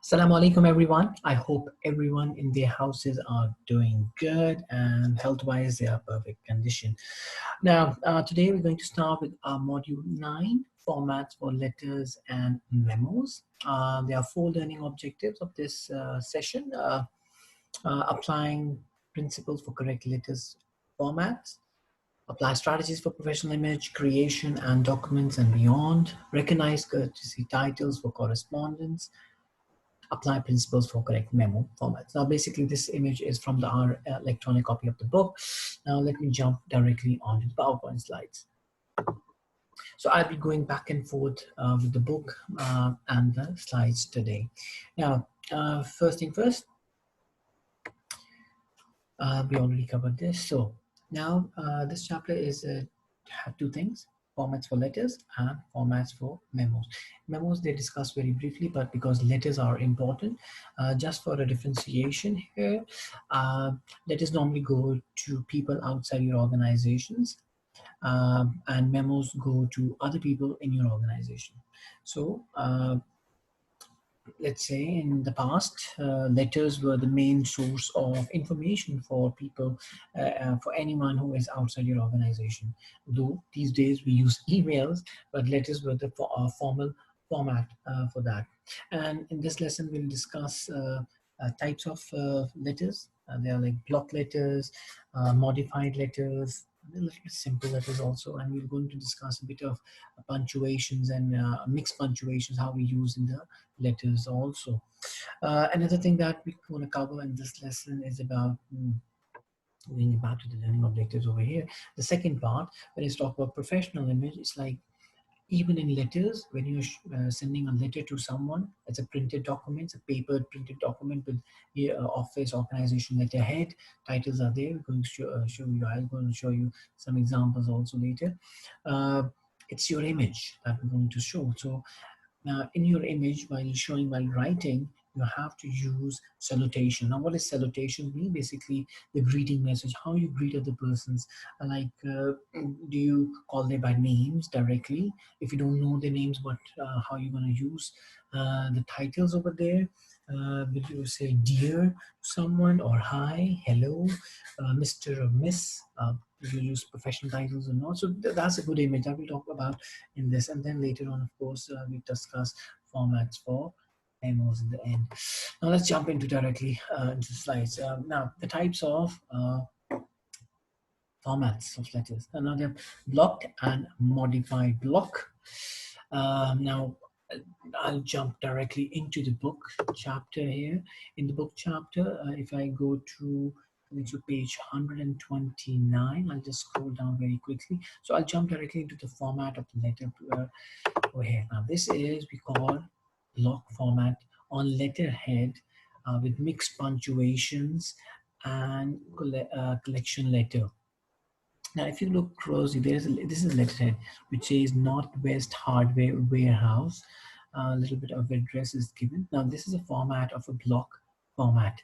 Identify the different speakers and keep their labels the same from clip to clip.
Speaker 1: Assalamu alaikum everyone. I hope everyone in their houses are doing good and health-wise they are perfect condition. Now, today we're going to start with our module 9, formats for letters and memos. There are four learning objectives of this session. Applying principles for correct letters formats, apply strategies for professional image creation and documents and beyond, recognize courtesy titles for correspondence, apply principles for correct memo formats. Now, basically, this image is from our electronic copy of the book. Now, let me jump directly onto the PowerPoint slides. So I'll be going back and forth with the book and the slides today. Now, first thing first, we already covered this. So now this chapter is have two things: formats for letters and formats for memos. Memos they discuss very briefly, but because letters are important, just for a differentiation here, letters normally go to people outside your organizations, and memos go to other people in your organization. So let's say in the past, letters were the main source of information for people, for anyone who is outside your organization. Though these days we use emails, but letters were the formal format for that. And in this lesson, we'll discuss types of letters. They are like block letters, modified letters, a little bit simple letters also, and we're going to discuss a bit of punctuations and mixed punctuations, how we use in the letters also. Another thing that we want to cover in this lesson is about going back to the learning objectives over here. The second part, when it's talk about professional image, it's like even in letters, when you're sending a letter to someone, it's a printed document, it's a paper printed document with the office, organization, letterhead, titles are there. We're going to show you, I'm going to show you some examples also later. It's your image that we're going to show. So now, in your image, while writing, you have to use salutation. Now, what is salutation mean? Basically, the greeting message, how you greet other persons. Do you call them by names directly? If you don't know their names, how you going to use the titles over there? Will you say dear to someone, or hi, hello, Mr. or Miss? You use professional titles or not? So that's a good image that we'll talk about in this. And then later on, of course, we discuss formats for memos in the end. Now let's jump directly into the slides. Now, the types of formats of letters. And now they're blocked and modified block. Now, I'll jump directly into the book chapter here. In the book chapter, if I go to page 129, I'll just scroll down very quickly. So I'll jump directly into the format of the letter over here. Now, this is we call block format on letterhead with mixed punctuations and collection letter. Now, if you look closely, this is a letterhead which says Northwest Hardware Warehouse. A little bit of address is given. Now, this is a format of a block format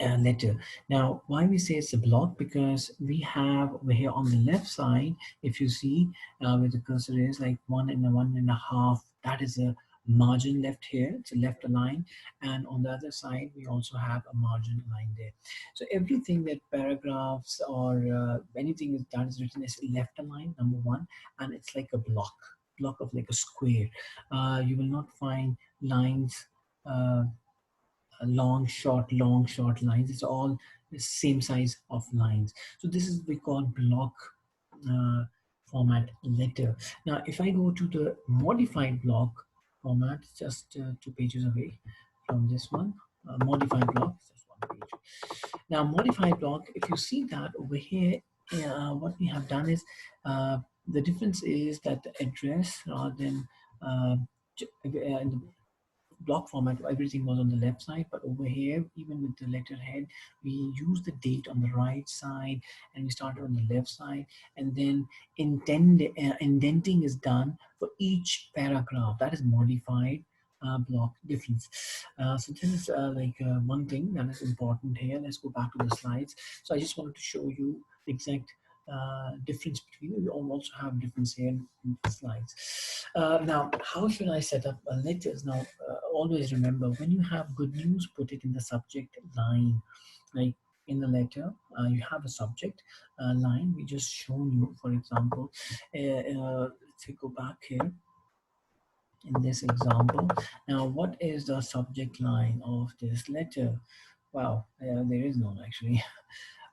Speaker 1: letter. Now, why we say it's a block? Because we have over here on the left side, if you see where the cursor is, like 1.5. That is a margin left here. It's a left align, and on the other side we also have a margin line there. So everything that paragraphs or anything that is written is left align, number one, and it's like a block of like a square. You will not find lines long short lines. It's all the same size of lines. So this is we call block format letter. Now if I go to the modified block format, just 2 pages away from this one, modified block, just 1 page. Now modified block, if you see that over here, what we have done is the difference is that the address rather than in the block format, everything was on the left side, but over here, even with the letterhead, we use the date on the right side and we started on the left side, and then indenting is done for each paragraph. That is modified block difference. So this is one thing that is important here. Let's go back to the slides. So I just wanted to show you the exact difference between. We all also have difference here in slides. Now, how should I set up letters? Now, always remember, when you have good news, put it in the subject line. Like in the letter, you have a subject line. We just shown you, for example, let's say go back here in this example. Now, what is the subject line of this letter? Wow, there is none actually.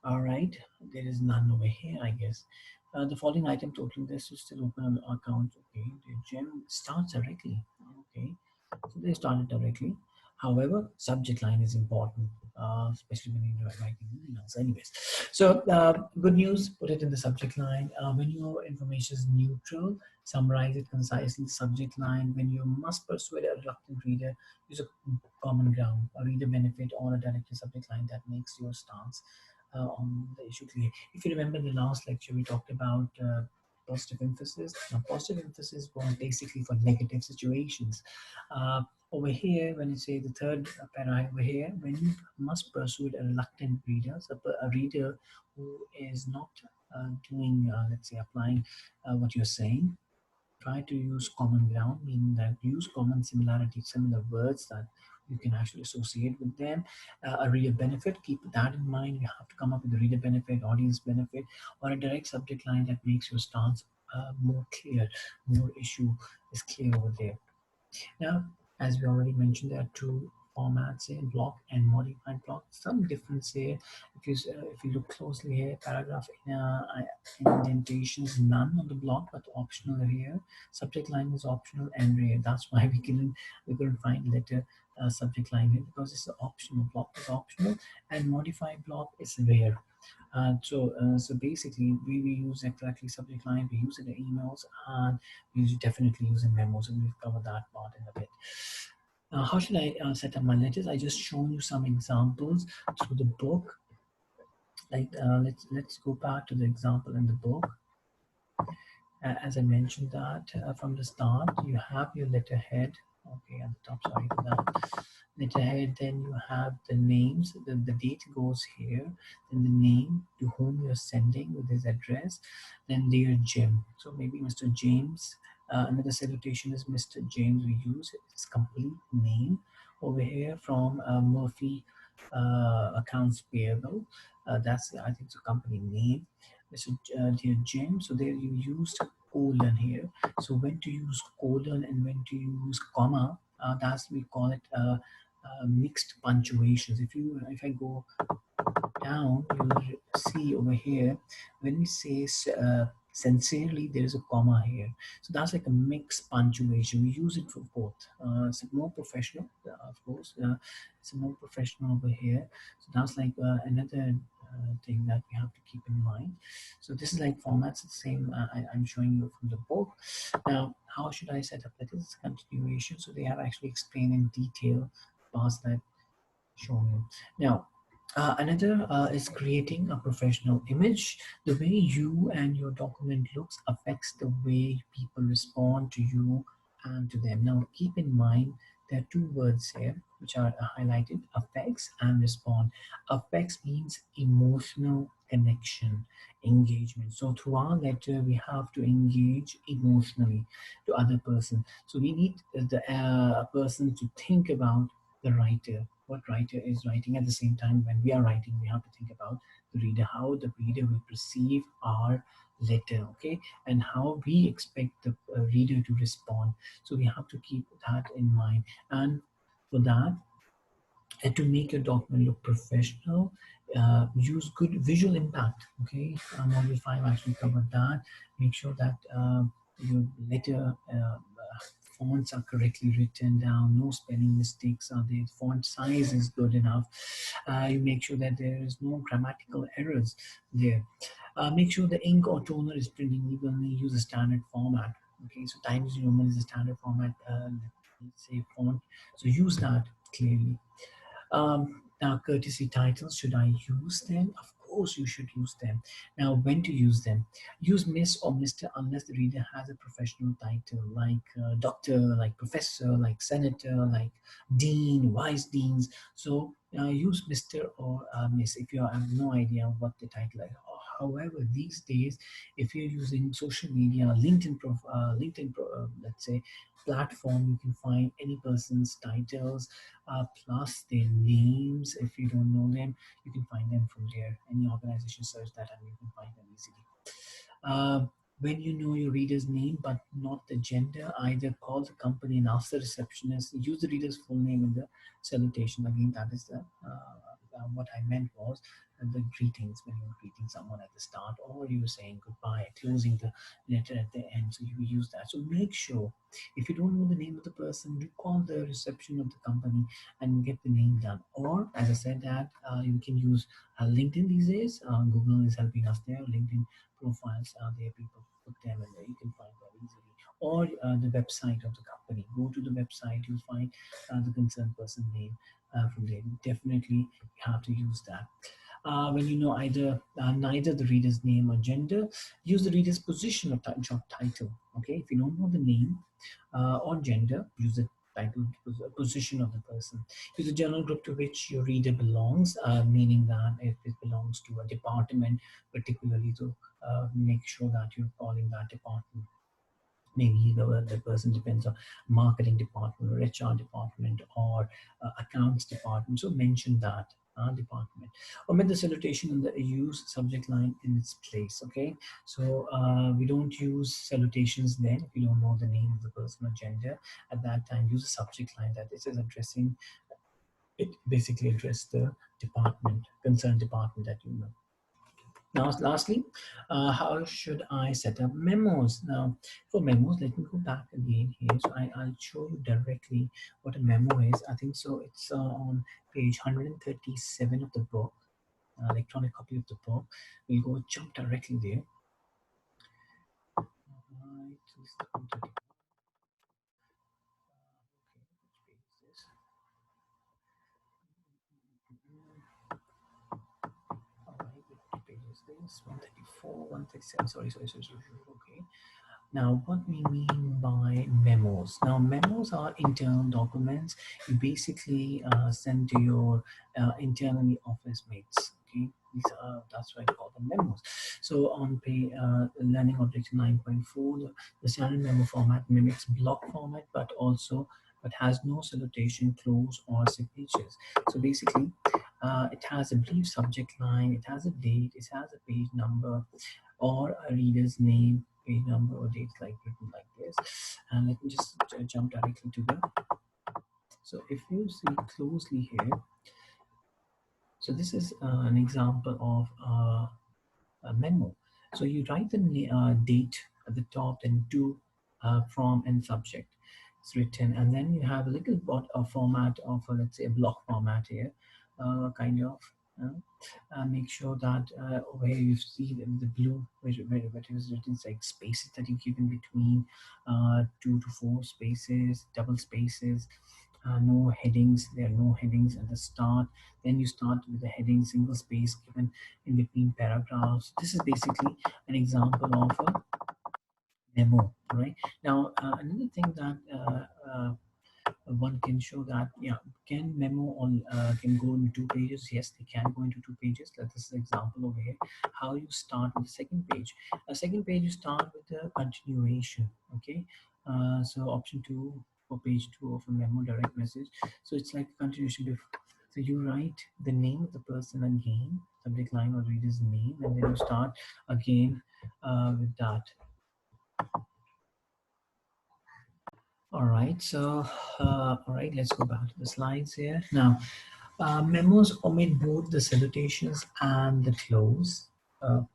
Speaker 1: All right, there is none over here, I guess. The following item totaling this is still open on account. Okay, the gem starts directly. Okay, so they started directly. However, subject line is important, especially when you're writing emails. Anyways, so good news, put it in the subject line. When your information is neutral, summarize it concisely. Subject line. When you must persuade a reluctant reader, use a common ground, a reader benefit, or a directed subject line that makes your stance on the issue clear. If you remember in the last lecture, we talked about positive emphasis. Now, positive emphasis was basically for negative situations. Uh, Over here, when you say the third para over here, when you must persuade a reluctant reader, so a reader who is not doing, let's say, applying what you're saying, try to use common ground, meaning that use common similarity, similar words that you can actually associate with them. A reader benefit, keep that in mind. You have to come up with a reader benefit, audience benefit, or a direct subject line that makes your stance more clear, more issue is clear over there. Now, as we already mentioned, there are two formats here, block and modified block. Some difference here. If you look closely here, paragraph indentations, none on the block, but optional here. Subject line is optional and rare. That's why we couldn't find letter subject line here, because it's an optional. Block is optional, and modified block is rare. So basically, we use exactly subject line. We use it in emails, and we definitely use in memos, and we've covered that part in a bit. How should I set up my letters? I just shown you some examples through the book. Like let's go back to the example in the book. As I mentioned that from the start, you have your letterhead. Okay, at the top. Sorry for that. Letterhead. Then you have the names. The date goes here. Then the name to whom you're sending with his address. Then dear Jim. So maybe Mr. James. Another salutation is Mr. James. We use his complete name over here from Murphy Accounts Payable. That's I think it's a company name. Mr. Dear Jim. So there you used colon here. So when to use colon and when to use comma, that's we call it mixed punctuations. If I go down, you'll see over here when we say sincerely, there is a comma here. So that's like a mixed punctuation. We use it for both. It's more professional, of course. It's more professional over here. So that's like another thing that we have to keep in mind. So this is like formats the same. I'm showing you from the book. Now, how should I set up letters? It's continuation. So they have actually explained in detail past that shown you. Now, another is creating a professional image. The way you and your document looks affects the way people respond to you and to them. Now, keep in mind there are two words here which are highlighted: affects and respond. Affects means emotional connection, engagement. So through our letter, we have to engage emotionally to other person. So we need the person to think about the writer, what writer is writing. At the same time, when we are writing, we have to think about the reader, how the reader will perceive our letter, okay, and how we expect the reader to respond. So we have to keep that in mind. And for that, and to make your document look professional, use good visual impact. Okay, module 5 actually covered that. Make sure that your letter fonts are correctly written down, no spelling mistakes are there, font size is good enough. You make sure that there is no grammatical errors there. Make sure the ink or toner is printing evenly. Use a standard format. Okay, so Times New Roman is a standard format, let's say font, so use that clearly. Now, courtesy titles, should I use them? Of course, you should use them. Now, when to use them? Use Miss or Mr. unless the reader has a professional title like doctor, like professor, like senator, like dean, vice deans. So use Mr. or Miss if you have no idea what the title is. However, these days, if you're using social media, let's say, platform, you can find any person's titles plus their names. If you don't know them, you can find them from there. Any organization search that and you can find them easily. Uh, when you know your reader's name but not the gender, either call the company and ask the receptionist. Use the reader's full name in the salutation. Again, that is what I meant was the greetings when you're greeting someone at the start, or you were saying goodbye, closing the letter at the end. So you use that. So make sure if you don't know the name of the person, you call the reception of the company and get the name done. Or as I said, that you can use LinkedIn these days. Google is helping us there. LinkedIn profiles are there, people put them in there, you can find them easily. Or the website of the company, go to the website, you'll find the concerned person name from there. Definitely you have to use that. When you know neither the reader's name or gender, use the reader's position or job title. Okay, if you don't know the name or gender, use the title, position of the person. Use the general group to which your reader belongs, meaning that if it belongs to a department, particularly to make sure that you're calling that department. Maybe the person depends on marketing department or HR department or accounts department. So mention that department. Omit the salutation and the use subject line in its place. Okay, so we don't use salutations then if you don't know the name of the person or gender. At that time, use a subject line that this is addressing. It basically address the department, concerned department that you know. Now, lastly, how should I set up memos? Now, for memos, let me go back again here. So I'll show you directly what a memo is. I think so. It's on page 137 of the book, electronic copy of the book. We'll go jump directly there. Right, so this is 130. Okay, which page is this? All right, which page is this? 134, 137. Sorry. Okay. Now, what we mean by memos? Now, memos are internal documents you basically send to your internally office mates. Okay, that's why I call them memos. So, on Learning Object 9.4, the standard memo format mimics block format, but has no salutation, close, or signatures. So basically, it has a brief subject line, it has a date, it has a page number, or a reader's name, page number, or dates like written like this. And let me just jump directly to the. So if you see closely here, so this is an example of a memo. So you write the date at the top, then to, from, and subject. It's written, and then you have a little bit of format of let's say a block format here, kind of. Make sure that where you see the blue, where it is written, it's like spaces that you keep in between, 2 to 4 spaces, double spaces, no headings. There are no headings at the start. Then you start with the heading, single space given in between paragraphs. This is basically an example of a memo, right? Now, another thing that one can show that, yeah, can memo on can go into 2 pages. Yes, they can go into 2 pages. Like this is an example over here. How you start with the second page. A second page, you start with the continuation. Okay, so option 2 for page 2 of a memo direct message. So it's like a continuation before. So you write the name of the person again, subject line or reader's name, and then you start again with that. All right, so all right, let's go back to the slides here. Now, memos omit both the salutations and the close.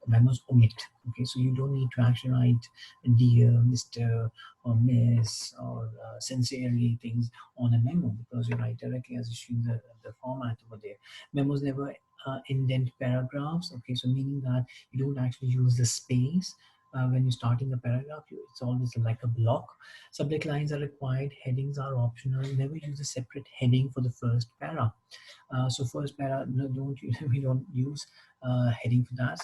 Speaker 1: Memos omit. Okay, so you don't need to actually write dear, Mr. or Miss or sincerely things on a memo because you write directly as you see the format over there. Memos never indent paragraphs. Okay, so meaning that you don't actually use the space. When you're starting a paragraph, it's always like a block. Subject lines are required, headings are optional. Never use a separate heading for the first para. So first para, no, we don't use heading for that.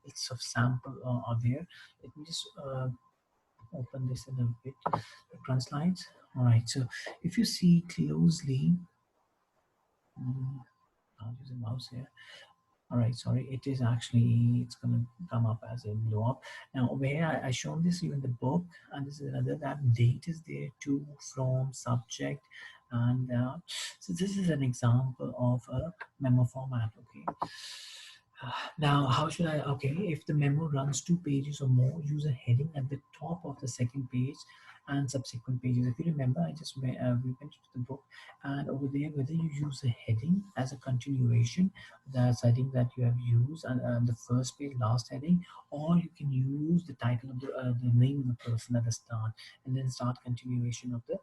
Speaker 1: It's of sample are there. Let me just open this in a bit. The front slides. All right. So if you see closely, I'll use a mouse here. All right, sorry, it is actually, it's going to come up as a blow up. Now, where I shown this you in the book, and this is another, that date is there, to, from, subject, and so this is an example of a memo format. Okay, now, how should I? Okay, if the memo runs 2 pages or more, use a heading at the top of the second page and subsequent pages. If you remember, we went to the book, and over there, whether you use a heading as a continuation, the heading that you have used, and the first page, last heading, or you can use the title of the name of the person at the start, and then start continuation of the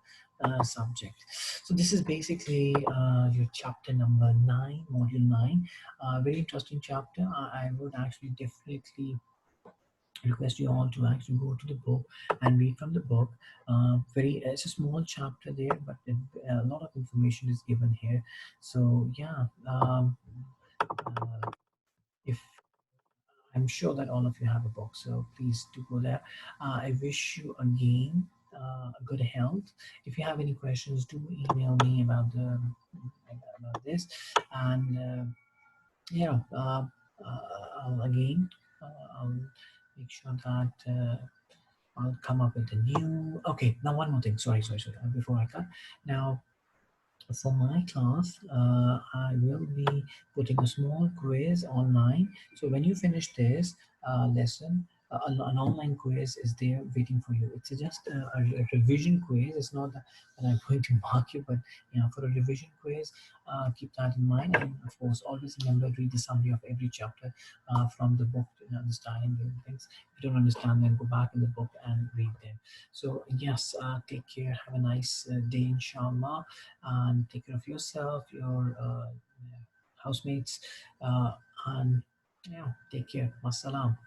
Speaker 1: subject. So this is basically your chapter number 9, module 9. Very interesting chapter. I would actually definitely request you all to actually go to the book and read from the book. Very, it's a small chapter there, but a lot of information is given here. So yeah, if I'm sure that all of you have a book, so please do go there. I wish you again good health. If you have any questions, do email me about this, and yeah, again, I'll make sure that I'll come up with a new. Okay, now one more thing. Sorry. Before I cut, now for my class, I will be putting a small quiz online. So when you finish this lesson, an online quiz is there waiting for you. It's just a revision quiz. It's not that I'm going to mark you, but for a revision quiz, keep that in mind. And of course, always remember, read the summary of every chapter from the book to understand the things. If you don't understand, then go back in the book and read them. So yes, take care. Have a nice day, inshallah, and take care of yourself, your housemates, and yeah, take care. Wassalam.